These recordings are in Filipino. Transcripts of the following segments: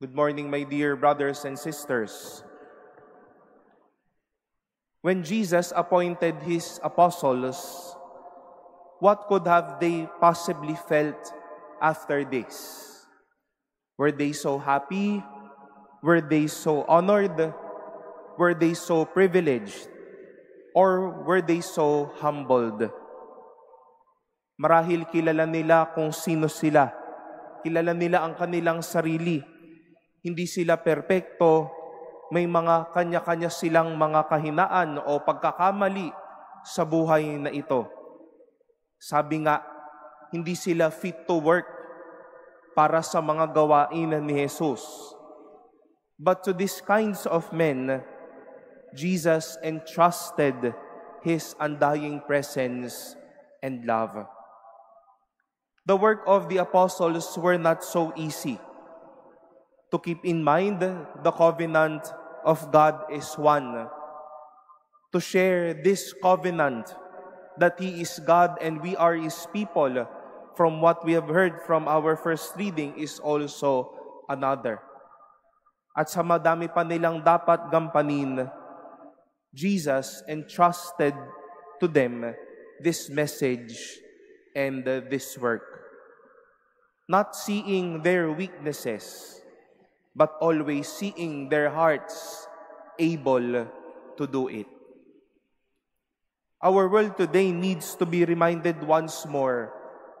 Good morning, my dear brothers and sisters. When Jesus appointed his apostles, what could have they possibly felt after this? Were they so happy? Were they so honored? Were they so privileged? Or were they so humbled? Marahil kilala nila kung sino sila. Kilala nila ang kanilang sarili. Hindi sila perpekto. May mga kanya-kanya silang mga kahinaan o pagkakamali sa buhay na ito. Sabi nga, hindi sila fit to work para sa mga gawain ni Jesus. But to these kinds of men, Jesus entrusted His undying presence and love. The work of the apostles were not so easy. To keep in mind, the covenant of God is one. To share this covenant that He is God and we are His people, from what we have heard from our first reading, is also another. At sa madami pa nilang dapat gampanin, Jesus entrusted to them this message and this work. Not seeing their weaknesses, but always seeing their hearts able to do it. Our world today needs to be reminded once more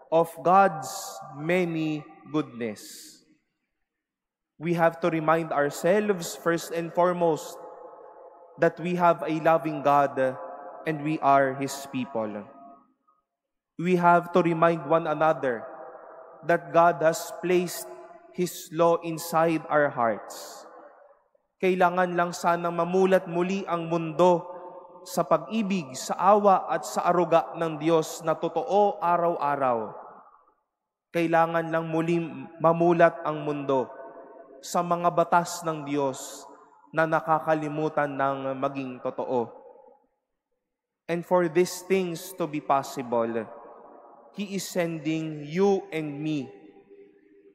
of God's many goodness. We have to remind ourselves first and foremost that we have a loving God and we are His people. We have to remind one another that God has placed His law inside our hearts. Kailangan lang sanang mamulat muli ang mundo sa pag-ibig, sa awa at sa aruga ng Diyos na totoo araw-araw. Kailangan lang muli mamulat ang mundo sa mga batas ng Diyos na nakakalimutan ng maging totoo. And for these things to be possible, He is sending you and me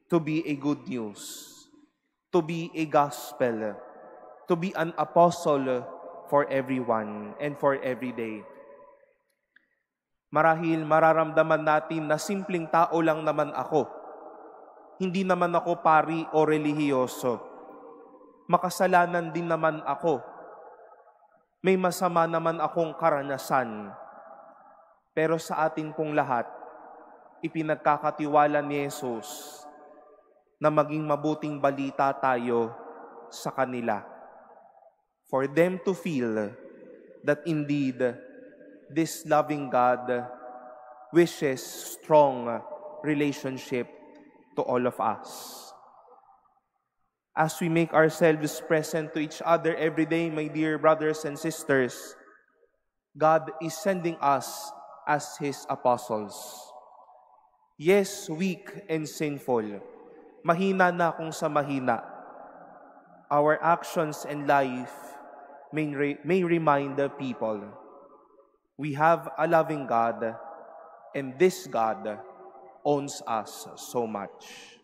to be a good news, to be a gospel, to be an apostle for everyone and for every day. Marahil mararamdaman natin na simpleng tao lang naman ako. Hindi naman ako pari o relihiyoso. Makasalanan din naman ako. May masama naman akong karanasan. Pero sa atin pong lahat, ipinagkakatiwala ni Jesus na maging mabuting balita tayo sa kanila. For them to feel that indeed, this loving God wishes strong relationship to all of us. As we make ourselves present to each other every day, my dear brothers and sisters, God is sending us as His apostles. Yes, weak and sinful. Mahina na kung sa mahina. Our actions and life may remind the people we have a loving God, and this God owns us so much.